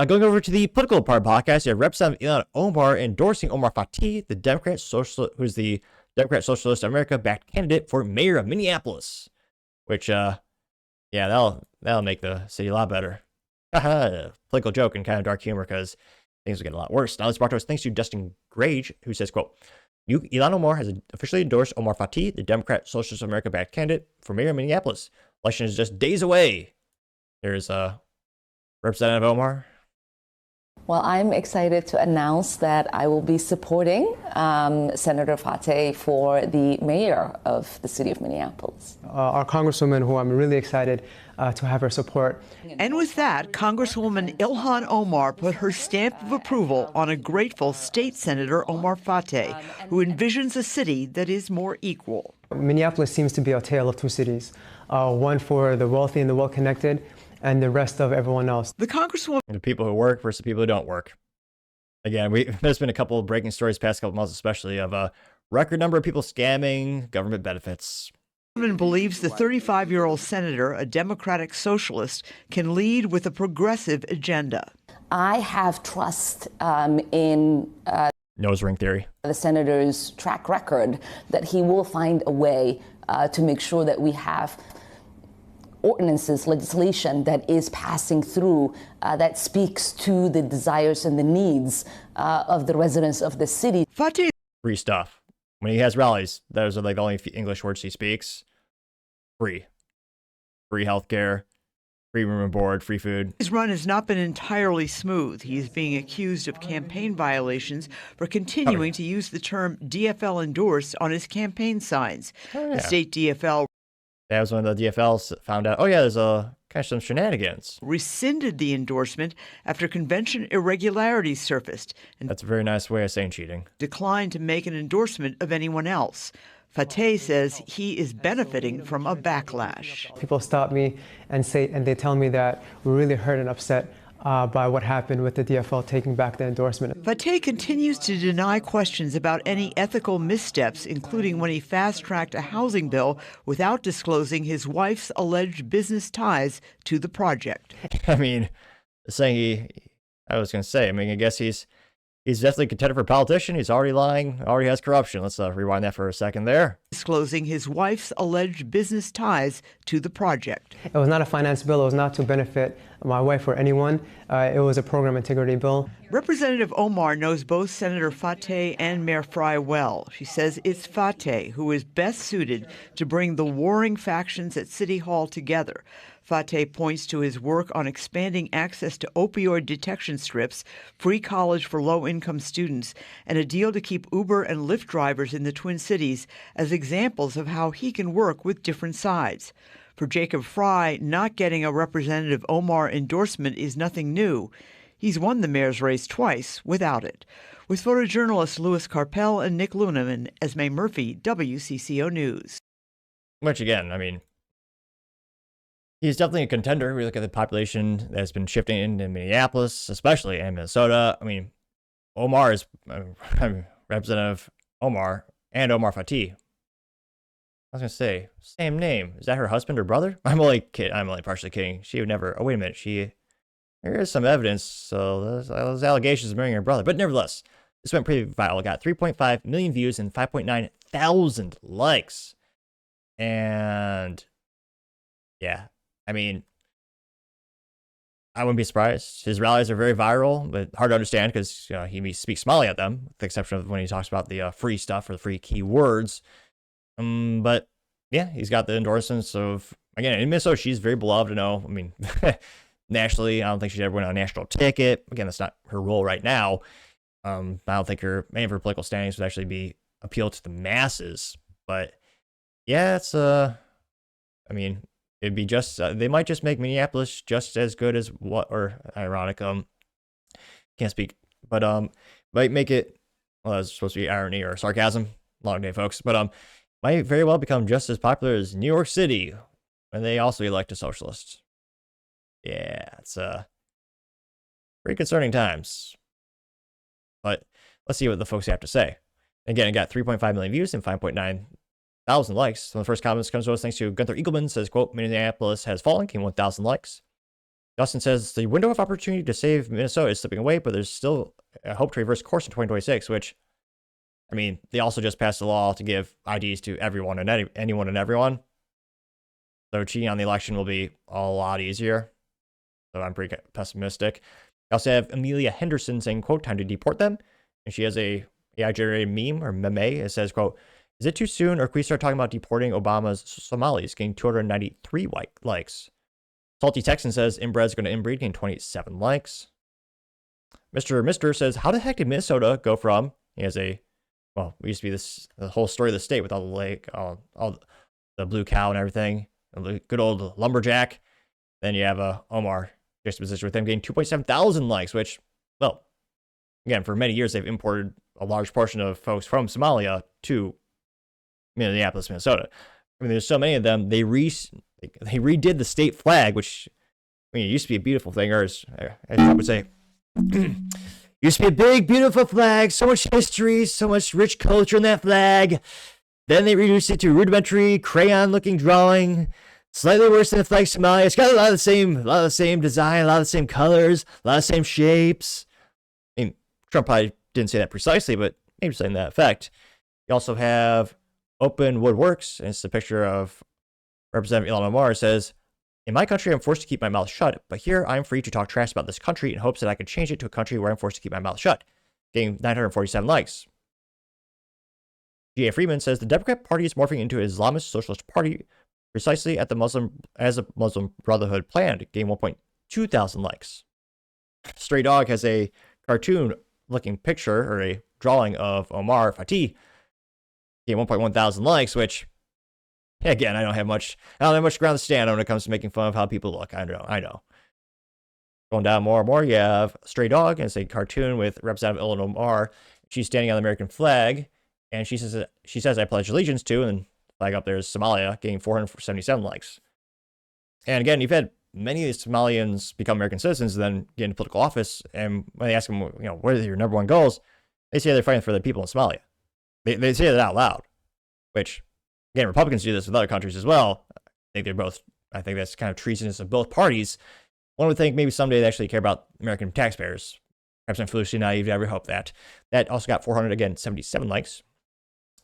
Going over to the political part of the podcast, you have Representative Ilhan Omar endorsing Omar Fateh, the Democrat Socialist, who's the Democrat Socialist of America backed candidate for mayor of Minneapolis. Which, yeah, that'll make the city a lot better. Haha, political joke and kind of dark humor because things will get a lot worse. Now let's brought to us thanks to Dustin Grage, who says, "Quote: Ilhan Omar has officially endorsed Omar Fateh, the Democrat Socialist of America backed candidate for mayor of Minneapolis. Election is just days away." Here's Representative Omar. Well, I'm excited to announce that I will be supporting Senator Fateh for the mayor of the city of Minneapolis. Our Congresswoman, who I'm really excited to have her support. And with that, Congresswoman Ilhan Omar put her stamp of approval on a grateful State Senator Omar Fateh, who envisions a city that is more equal. Minneapolis seems to be a tale of two cities, one for the wealthy and the well-connected, and the rest of everyone else. The Congresswoman, The people who work versus the people who don't work. Again, there's been a couple of breaking stories past couple months, especially of a record number of people scamming government benefits. believes the 35-year-old senator, a Democratic socialist, can lead with a progressive agenda. I have trust in Nose ring theory. the senator's track record that he will find a way to make sure that we have ordinances, legislation that is passing through that speaks to the desires and the needs of the residents of the city. Fateh Free stuff. When he has rallies, those are like the only English words he speaks. Free. Free healthcare, free room and board, free food. His run has not been entirely smooth. He is being accused of campaign violations for continuing to use the term DFL endorse on his campaign signs. The state DFL That was when the DFLs found out, oh yeah, there's kind of some shenanigans. rescinded the endorsement after convention irregularities surfaced and That's a very nice way of saying cheating. declined to make an endorsement of anyone else. Fateh says he is benefiting from a backlash. People stop me and they tell me that we're really hurt and upset by what happened with the DFL taking back the endorsement. Fateh continues to deny questions about any ethical missteps, including when he fast-tracked a housing bill without disclosing his wife's alleged business ties to the project. I mean, saying I was going to say, I guess he's definitely a contender for politician. He's already lying, already has corruption. Let's rewind that for a second there. Disclosing his wife's alleged business ties to the project. It was not a finance bill. It was not to benefit my wife or anyone. It was a program integrity bill. Representative Omar knows both Senator Fateh and Mayor Fry well. She says it's Fateh who is best suited to bring the warring factions at City Hall together. Fateh points to his work on expanding access to opioid detection strips, free college for low-income students, and a deal to keep Uber and Lyft drivers in the Twin Cities as examples of how he can work with different sides. For Jacob Fry, not getting a Representative Omar endorsement is nothing new. He's won the mayor's race twice without it. With photojournalists Louis Carpel and Nick Luneman, Esme Murphy, WCCO News. Which again, he's definitely a contender. We look at the population that's been shifting into Minneapolis, especially in Minnesota. Omar is Representative Omar and Omar Fateh. I was gonna say same name. Is that her husband or brother? I'm only partially kidding. She would never. Oh wait a minute. There is some evidence. So those allegations of marrying her brother. But nevertheless, this went pretty viral. It got 3.5 million views and 5.9 thousand likes. And yeah. I wouldn't be surprised. His rallies are very viral, but hard to understand because he speaks Somali at them, with the exception of when he talks about the free stuff or the free keywords. But yeah, he's got the endorsements of, again, in Minnesota, she's very beloved. Nationally, I don't think she'd ever win a national ticket. Again, that's not her role right now. I don't think many of her political standings would actually be appeal to the masses. But yeah, it's it'd be just they might just make Minneapolis just as good as ironic. Can't speak, but might make it. Well, that's supposed to be irony or sarcasm. Long day, folks. But might very well become just as popular as New York City when they also elect a socialist. Yeah, it's pretty concerning times. But let's see what the folks have to say. Again, it got 3.5 million views and 5.9 thousand likes. One of the first comments comes to us thanks to Gunther Eagleman. Says, quote, Minneapolis has fallen, came 1,000 likes. Justin says the window of opportunity to save Minnesota is slipping away, but there's still a hope to reverse course in 2026, which, I mean, they also just passed a law to give IDs to everyone and anyone and everyone. So cheating on the election will be a lot easier. So I'm pretty pessimistic. I also have Amelia Henderson saying, quote, time to deport them. And she has a AI-generated meme or meme. It says, quote, is it too soon or can we start talking about deporting Obama's Somalis, getting 293 likes? Salty Texan says, inbred's going to inbreed, getting 27 likes. Mr. says, how the heck did Minnesota go from, he has a, well, we used to be the whole story of the state with all the lake, all the blue cow and everything, the good old lumberjack. Then you have Omar juxtaposition with him getting 2.7 thousand likes, which, well, again, for many years they've imported a large portion of folks from Somalia to Minneapolis, Minnesota. I mean, there's so many of them. They redid the state flag, which, I mean, it used to be a beautiful thing, or as Trump would say, used to be a big, beautiful flag, so much history, so much rich culture in that flag. Then they reduced it to rudimentary, crayon-looking drawing, slightly worse than the flag Somalia. It's got a lot of the same design, a lot of the same colors, a lot of the same shapes. I mean, Trump probably didn't say that precisely, but maybe something to that effect. You also have Open Woodworks, and it's a picture of Representative Ilhan Omar. Says, in my country, I'm forced to keep my mouth shut, but here I'm free to talk trash about this country in hopes that I can change it to a country where I'm forced to keep my mouth shut. Getting 947 likes. G.A. Freeman says, the Democrat Party is morphing into an Islamist Socialist Party precisely as the Muslim Brotherhood planned, getting 1.2 thousand likes. Stray Dog has a cartoon-looking picture, or a drawing of Omar Fateh, getting 1.1 thousand likes, which, again, I don't have much ground to stand on when it comes to making fun of how people look. I know. Going down more and more, you have Stray Dog, and it's a cartoon with Representative Ilhan Omar. She's standing on the American flag, and she says, I pledge allegiance to, and the flag up there is Somalia, getting 477 likes. And again, you've had many of these Somalians become American citizens and then get into political office, and when they ask them, what are your number one goals, they say they're fighting for the people in Somalia. They say that out loud, which, again, Republicans do this with other countries as well. I think that's kind of treasonous of both parties. One would think maybe someday they actually care about American taxpayers. Perhaps I'm foolishly naive to ever hope that. That also got 477 likes.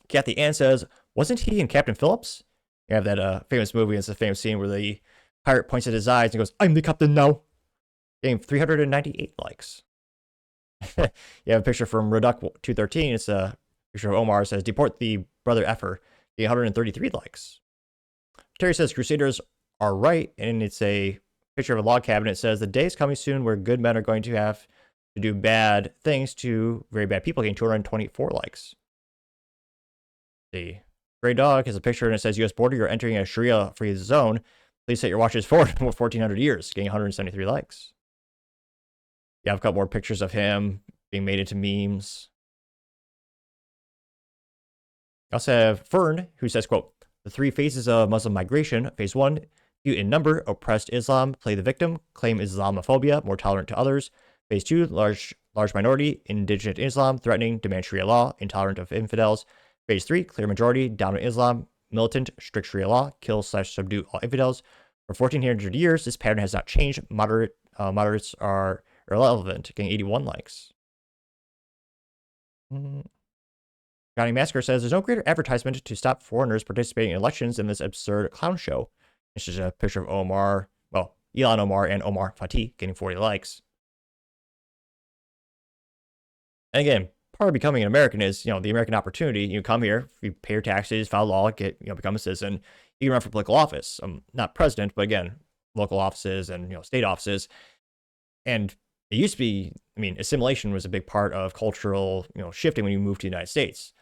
Kathy Ann says, wasn't he in Captain Phillips? You have that famous movie. It's a famous scene where the pirate points at his eyes and goes, I'm the captain now. Getting 398 likes. You have a picture from Reduc 213. It's a picture of Omar. It says, deport the brother effer. Getting 133 likes. Terry says, Crusaders are right. And it's a picture of a log cabin. It says, the day is coming soon where good men are going to have to do bad things to very bad people. Getting 224 likes. The Gray Dog has a picture and it says, U.S. border, you're entering a Sharia-free zone. Please set your watches forward for 1,400 years, getting 173 likes. You have a couple more pictures of him being made into memes. You also have Fern, who says, quote, the three phases of Muslim migration. Phase 1, few in number, oppressed Islam, play the victim, claim Islamophobia, more tolerant to others. Phase 2, large minority, indigenous Islam, threatening, demand Sharia law, intolerant of infidels. Phase 3, clear majority, dominant Islam, militant, strict Sharia law, kill/subdue all infidels. For 1,400 years, this pattern has not changed. Moderates are irrelevant, getting 81 likes. Johnny Massacre says, there's no greater advertisement to stop foreigners participating in elections than this absurd clown show. This is a picture of Ilhan Omar and Omar Fateh getting 40 likes. And again, part of becoming an American is, the American opportunity. You come here, you pay your taxes, file law, become a citizen. You can run for political office. Not president, but again, local offices and, state offices. And it used to be, assimilation was a big part of cultural, shifting when you moved to the United States.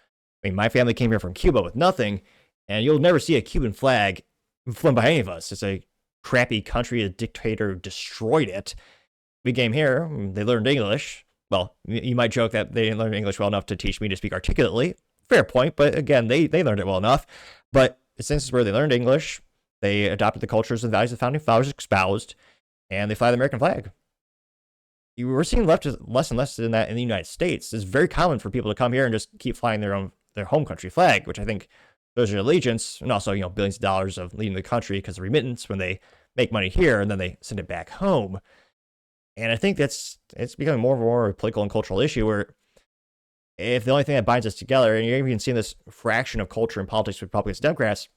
My family came here from Cuba with nothing, and you'll never see a Cuban flag flown by any of us. It's a crappy country. A dictator destroyed it. We came here, they learned English. Well, you might joke that they didn't learn English well enough to teach me to speak articulately. Fair point, but again, they learned it well enough. But since it's where they learned English, they adopted the cultures and values the founding fathers espoused, and they fly the American flag. We're seeing less and less in that in the United States. It's very common for people to come here and just keep flying their home country flag, which I think shows your allegiance, and also, billions of dollars of leading the country because of remittance when they make money here and then they send it back home. And I think it's becoming more and more a political and cultural issue where if the only thing that binds us together, and you're even seeing this fraction of culture and politics with Republicans and Democrats,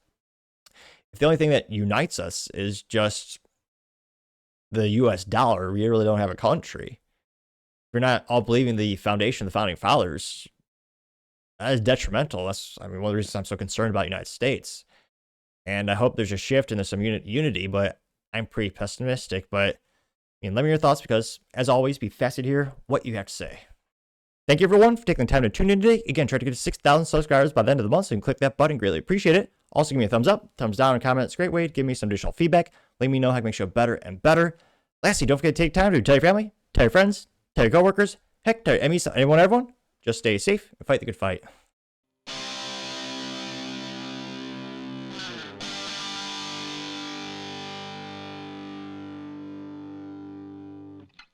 if the only thing that unites us is just the US dollar, we really don't have a country. If we're not all believing the foundation of the founding fathers, that is detrimental. That's, I mean, one of the reasons I'm so concerned about the United States. And I hope there's a shift and there's some unity, but I'm pretty pessimistic. But I mean, let me know your thoughts because, as always, be fascinated to hear what you have to say. Thank you, everyone, for taking the time to tune in today. Again, try to get to 6,000 subscribers by the end of the month, so you can click that button. Greatly appreciate it. Also, give me a thumbs up, thumbs down, and comment. It's a great way to give me some additional feedback. Let me know how I can make the show better and better. Lastly, don't forget to take time to tell your family, tell your friends, tell your coworkers, heck, tell your enemies, anyone, everyone. Just stay safe and fight the good fight.